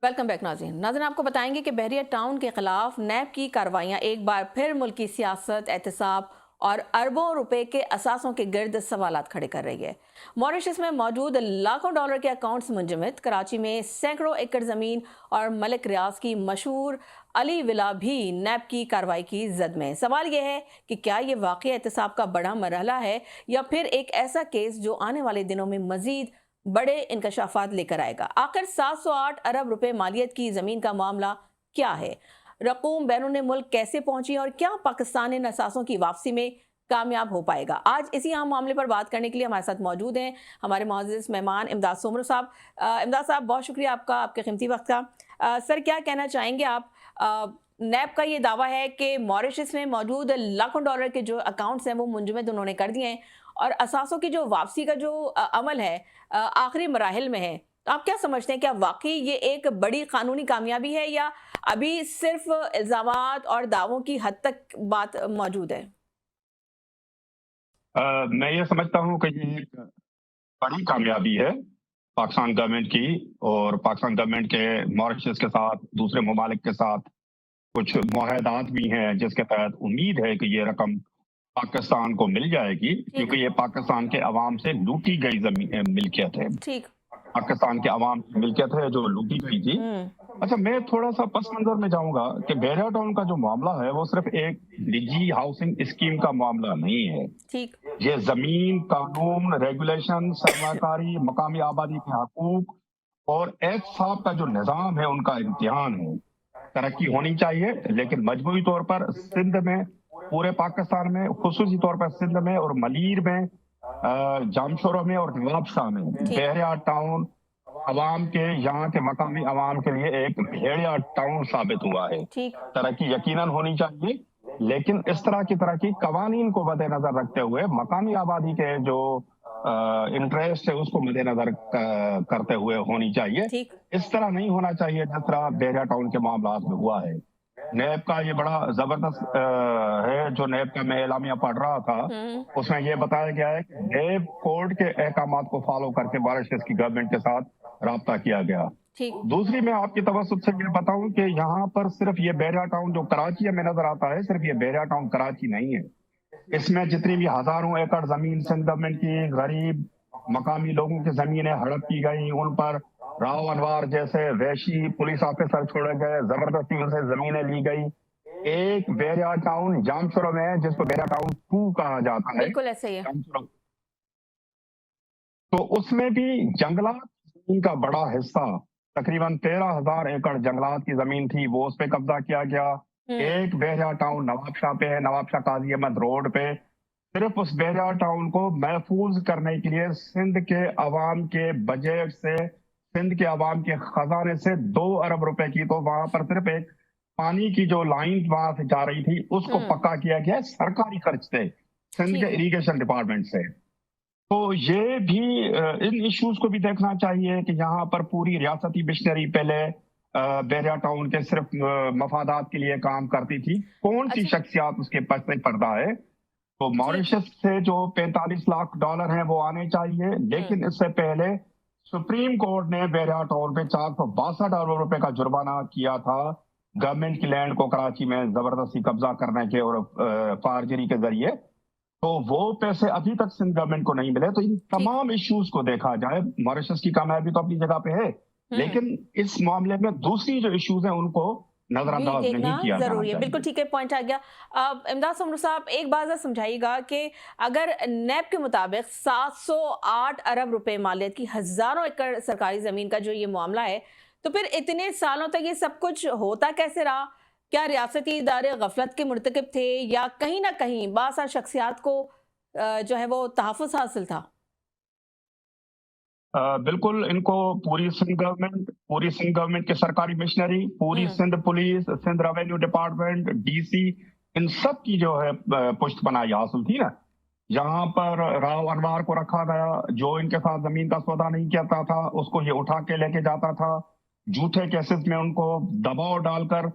Welcome back नाज़रीन आपको बताएंगे कि बहरिया टाउन के खिलाफ नैब की कार्रवाइयां एक बार फिर मुल्की सियासत, एहतसाब और अरबों रुपए के असासों के गिर्द सवालात खड़े कर रही है। मॉरिशस में मौजूद लाखों डॉलर के अकाउंट्स मुंजमद, कराची में सैकड़ों एकड़ ज़मीन और मलिक रियाज की मशहूर अली विला भी नैब की कार्रवाई की जद में। सवाल यह है कि क्या ये वाकई एहतसाब का बड़ा मरहला है या फिर एक ऐसा केस जो आने वाले दिनों में मजीद बड़े इंकशाफात लेकर आएगा। आखिर 708 अरब रुपए मालियत की जमीन का मामला क्या है, रकूम बैरून मुल्क कैसे पहुंची और क्या पाकिस्तान इन असासों की वापसी में कामयाब हो पाएगा। आज इसी अहम मामले पर बात करने के लिए हमारे साथ मौजूद हैं हमारे मोअज़्ज़िज़ मेहमान इमदाद सोमर साहब। इमदाद साहब, बहुत शुक्रिया आपका, आपके कीमती वक्त का। सर, क्या कहना चाहेंगे आप? नैब का ये दावा है कि मॉरिशस में मौजूद लाखों डॉलर के जो अकाउंट्स हैं वो मुंजमद उन्होंने कर दिए हैं और असासों की जो वापसी का जो अमल है आखिरी मराहिल में है। तो आप क्या समझते हैं, क्या वाकई ये एक बड़ी कानूनी कामयाबी है या अभी सिर्फ इल्जामात और दावों की हद तक बात मौजूद है? मैं ये समझता हूँ कि ये एक बड़ी कामयाबी है पाकिस्तान गवर्नमेंट की, और पाकिस्तान गवर्नमेंट के मॉरिशस के साथ, दूसरे ममालिक के साथ कुछ मुआहदात भी हैं जिसके तहत उम्मीद है कि ये रकम पाकिस्तान को मिल जाएगी, क्योंकि ये पाकिस्तान के अवाम से लूटी गई जमीन मिल्कियत है। ठीक। पाकिस्तान के अवाम की मिल्कियत है जो लूटी गई थी। अच्छा, मैं थोड़ा सा पस मंजर में जाऊंगा कि बहरिया टाउन का जो मामला है वो सिर्फ एक निजी हाउसिंग स्कीम का मामला नहीं है। ठीक। ये जमीन, कानून, रेगुलेशन, सरमाकारी, मकामी आबादी के हकूक और एहतसाब का जो निज़ाम है उनका इम्तिहान है। तरक्की होनी चाहिए, लेकिन मजमूई तौर पर सिंध में, पूरे पाकिस्तान में, खुसूसी तौर पर सिंध में और मलीर में, जामशोरा में और नवाबशाह में बहरिया टाउन अवाम के, यहाँ के मकामी अवाम के लिए एक भेड़िया टाउन साबित हुआ है। तरक्की यकीनन होनी चाहिए, लेकिन इस तरह की तरक्की कवानीन को मद्देनजर रखते हुए मकामी आबादी के जो इंटरेस्ट है उसको मद्देनजर करते हुए होनी चाहिए। इस तरह नहीं होना चाहिए जिस तरह बहरिया टाउन के मामला में हुआ है। नैब का ये बड़ा जबरदस्त है जो नैब का मैं एलामिया पढ़ रहा था, उसमें ये बताया गया है कि नैब कोर्ट के अहकामात को फॉलो करके मॉरिशस की गवर्नमेंट के साथ राब्ता किया गया। दूसरी, मैं आपकी तवज्जो से ये बताऊं कि यहाँ पर सिर्फ ये बहरिया टाउन जो कराची में नजर आता है, सिर्फ ये बहरिया टाउन कराची नहीं है। इसमें जितनी भी हजारों एकड़ जमीन सिंध गवर्नमेंट की गरीब मकामी लोगों की जमीनें हड़प की गई, उन पर राव अनवार जैसे वैशी पुलिस ऑफिसर छोड़े गए, जबरदस्ती उनसे जमीनें ली गई। एक बहरिया टाउन जामशोरा में है जिसको बहरिया टाउन 2 कहा जाता है। बिल्कुल ऐसे ही है। तो उसमें भी जंगलात जमीन का बड़ा हिस्सा, तकरीबन 13,000 एकड़ जंगलात की जमीन थी, वो उस पर कब्जा किया गया। एक बहरिया टाउन नवाबशाह पे है, नवाबशाह काजी अहमद रोड पे। सिर्फ उस बहरिया टाउन को महफूज करने के लिए सिंध के अवाम के बजट से, सिंध के अवाम के खजाने से 2 अरब रुपए की, तो वहां पर सिर्फ एक पानी की जो लाइन वहां से जा रही थी उसको पक्का किया गया सरकारी खर्च से, सिंध के इरिगेशन डिपार्टमेंट से। तो ये भी इन इश्यूज को भी देखना चाहिए कि यहाँ पर पूरी रियासती मिशनरी पहले बहरिया टाउन के सिर्फ मफादात के लिए काम करती थी। कौन सी शख्सियात उसके पीछे पर्दा है? तो मॉरिशस से जो 45 लाख डॉलर हैं वो आने चाहिए, लेकिन इससे पहले सुप्रीम कोर्ट ने बहरिया टाउन पे 462 अरब रुपए का जुर्माना किया था गवर्नमेंट की लैंड को कराची में जबरदस्ती कब्जा करने के और फारजरी के जरिए। तो वो पैसे अभी तक सिंध गवर्नमेंट को नहीं मिले। तो इन तमाम इश्यूज को देखा जाए, मॉरिशस की कामयाबी तो अपनी जगह पे है, लेकिन इस मामले में दूसरी जो इश्यूज हैं उनको नजरअंदाज नहीं किया जरूरी है। बिल्कुल ठीक है, पॉइंट आ गया। इमदाद सोमर साहब, एक बात समझाइएगा कि अगर नैब के मुताबिक 708 अरब रुपए मालियत की हजारों एकड़ सरकारी जमीन का जो ये मामला है, तो फिर इतने सालों तक ये सब कुछ होता कैसे रहा? क्या रियासती इदारे गफलत के मुर्तकिब थे या कहीं ना कहीं बासा शख्सियात को जो है वो तहफ़्फ़ुज़ हासिल था? बिल्कुल, इनको पूरी सिंध गवर्नमेंट की सरकारी मिशनरी, पूरी Sindh police, Sindh revenue department, DC, इन सब की जो है पुष्ट बनाई हासिल थी ना। यहाँ पर राव अनवार को रखा गया, जो इनके साथ जमीन का सौदा नहीं करता था उसको ये उठा के लेके जाता था। झूठे केसेस में उनको दबाव डालकर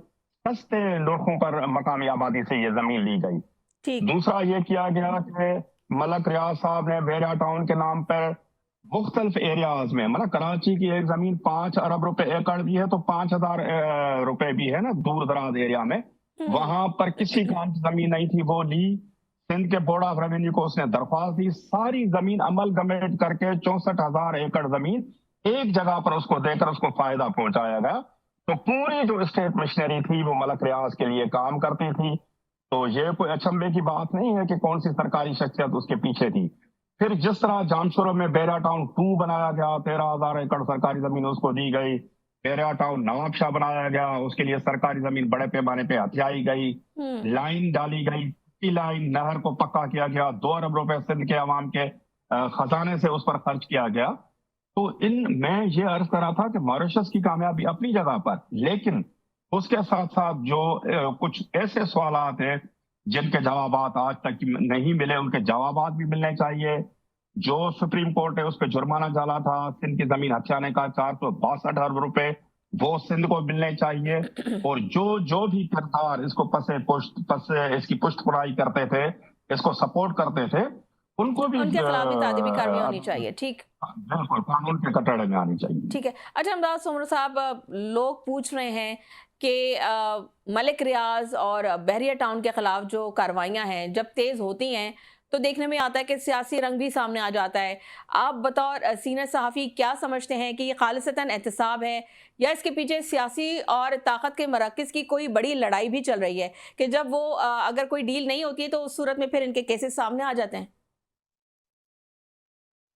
सस्ते लोगों पर मकामी आबादी से ये जमीन ली गई। दूसरा ये किया गया कि मलक रियाज साहब ने बहरिया टाउन के नाम पर मुख्तलिफ एरियाज में, मतलब कराची की एक जमीन 5 अरब रुपए एकड़ भी है तो 5,000 रुपए भी है ना दूर दराज एरिया में, वहां पर किसी काम की जमीन नहीं थी, वो ली। सिंध के बोर्ड ऑफ रेवेन्यू को उसने दरख्वास्त दी, सारी जमीन अमल गमेट करके 64,000 एकड़ जमीन एक जगह पर उसको देकर उसको फायदा पहुंचाया गया। तो पूरी जो स्टेट मशीनरी थी वो मलक रियाज के लिए काम करती थी। तो ये कोई अचंभे की बात नहीं है कि कौन सी सरकारी शख्सियत उसके पीछे थी। फिर जिस तरह जामशोरो में बेरिया टाउन 2 बनाया गया, 13,000 एकड़ सरकारी जमीन उसको दी गई। बेरिया टाउन नवाबशाह बनाया गया, उसके लिए सरकारी जमीन बड़े पैमाने पे हथियाई गई, लाइन डाली गई, की लाइन नहर को पक्का किया गया, 2 अरब रुपए सिंध के अवाम के खजाने से उस पर खर्च किया गया। तो मैं ये अर्ज कर रहा था कि मॉरिशस की कामयाबी अपनी जगह पर, लेकिन उसके साथ साथ जो कुछ ऐसे सवालात हैं जिनके जवाबात आज तक नहीं मिले, उनके जवाबात भी मिलने चाहिए। जो सुप्रीम कोर्ट है उस पर जुर्माना डाला था सिंध की जमीन हथियाने का 462 अरब रुपए, वो सिंध को मिलने चाहिए। और जो भी किरदार इसको पसे इसकी पुष्ट पुराई करते थे, इसको सपोर्ट करते थे, उनको भी उनके खिलाफ भी तादिबी कार्रवाई होनी चाहिए। ठीक, बिल्कुल कानून के कटघरे में आनी चाहिए। ठीक है। अच्छा इमदाद उमर साहब, लोग पूछ रहे हैं कि मलिक रियाज और बहरिया टाउन के खिलाफ जो कार्रवाइयाँ हैं जब तेज़ होती हैं तो देखने में आता है कि सियासी रंग भी सामने आ जाता है। आप बतौर सीनियर सहाफ़ी क्या समझते हैं कि ये खालिसतन एहतसाब है या इसके पीछे सियासी और ताकत के मराकज़ की कोई बड़ी लड़ाई भी चल रही है कि जब वो अगर कोई डील नहीं होती है तो उस सूरत में फिर इनके केसेस सामने आ जाते हैं?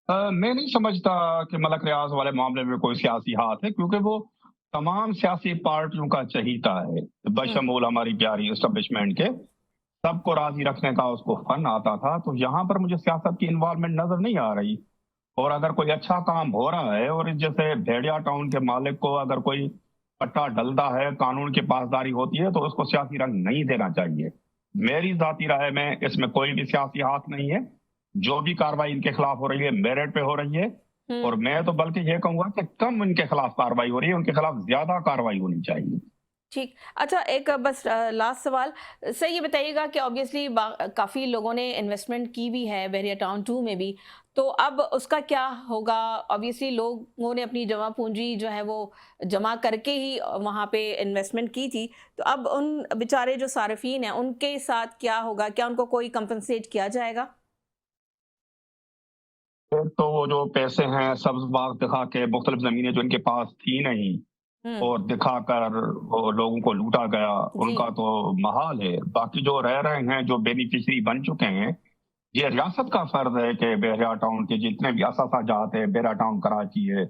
मैं नहीं समझता कि मलक रियाज वाले मामले में कोई सियासी हाथ है, क्योंकि वो तमाम सियासी पार्टियों का चहीता है, बशमूल हमारी प्यारी एस्टेब्लिशमेंट के। सबको राजी रखने का उसको फन आता था। तो यहाँ पर मुझे सियासत की इन्वॉल्वमेंट नजर नहीं आ रही। और अगर कोई अच्छा काम हो रहा है और जैसे भेड़िया टाउन के मालिक को अगर कोई पट्टा डलता है, कानून की पासदारी होती है, तो उसको सियासी रंग नहीं देना चाहिए। मेरी जाती राय में इसमें कोई भी सियासी हाथ नहीं है। जो भी कार्रवाई इनके खिलाफ हो रही है मेरिट पे हो रही है, और मैं तो बल्कि ये कहूंगा कि कम इनके खिलाफ कार्रवाई हो रही है, उनके खिलाफ ज्यादा कार्रवाई होनी चाहिए। ठीक। अच्छा एक बस लास्ट सवाल, सर ये बताइएगा कि ऑब्वियसली काफ़ी लोगों ने इन्वेस्टमेंट की भी है बहरिया टाउन 2 में भी, तो अब उसका क्या होगा? ऑब्वियसली लोगों ने अपनी जमा पूंजी जो है वो जमा करके ही वहाँ पे इन्वेस्टमेंट की थी, तो अब उन बेचारे जो सार्फिन हैं उनके साथ क्या होगा? क्या उनको कोई कंपनसेट किया जाएगा? तो वो जो पैसे हैं सब्ज बाग दिखा के मुख्तलिफ जमीनें जो इनके पास थी नहीं और दिखाकर वो लोगों को लूटा गया, उनका तो महाल है। बाकी जो रह रहे हैं, जो बेनिफिशरी बन चुके हैं, ये रियासत का फर्ज है कि बहरिया टाउन के जितने भी असासा जात है, बहरिया टाउन कराची है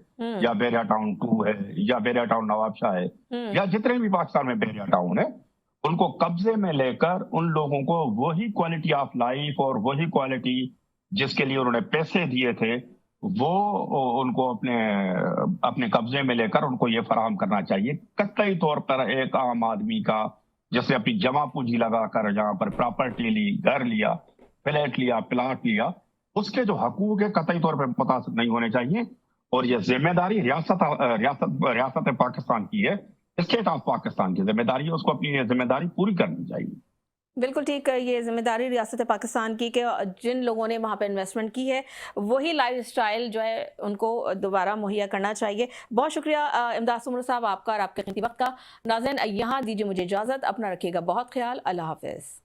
या बहरिया टाउन 2 है या बहरिया टाउन नवाबशाह है या जितने भी पाकिस्तान में बहरिया टाउन है, उनको कब्जे में लेकर उन लोगों को वही क्वालिटी ऑफ लाइफ और वही क्वालिटी जिसके लिए उन्होंने पैसे दिए थे, वो उनको अपने कब्जे में लेकर उनको ये फराहम करना चाहिए। कतई तौर पर एक आम आदमी का जैसे अपनी जमा पूंजी लगाकर जहां पर प्रॉपर्टी ली, घर लिया, फ्लैट लिया, प्लाट लिया, उसके जो हकूक है कतई तौर पर मुतासिर नहीं होने चाहिए। और ये जिम्मेदारी रियासत पाकिस्तान की है, स्टेट ऑफ पाकिस्तान की जिम्मेदारी है, उसको अपनी जिम्मेदारी पूरी करनी चाहिए। बिल्कुल ठीक है, ये ज़िम्मेदारी रियासत पाकिस्तान की कि जिन लोगों ने वहाँ पे इन्वेस्टमेंट की है वही लाइफस्टाइल जो है उनको दोबारा मुहैया करना चाहिए। बहुत शुक्रिया इमदाद उमर साहब आपका और आपके कीमती वक्त का। नाज़रीन यहाँ दीजिए मुझे इजाज़त, अपना रखिएगा बहुत ख्याल, अल्लाह हाफ़िज़।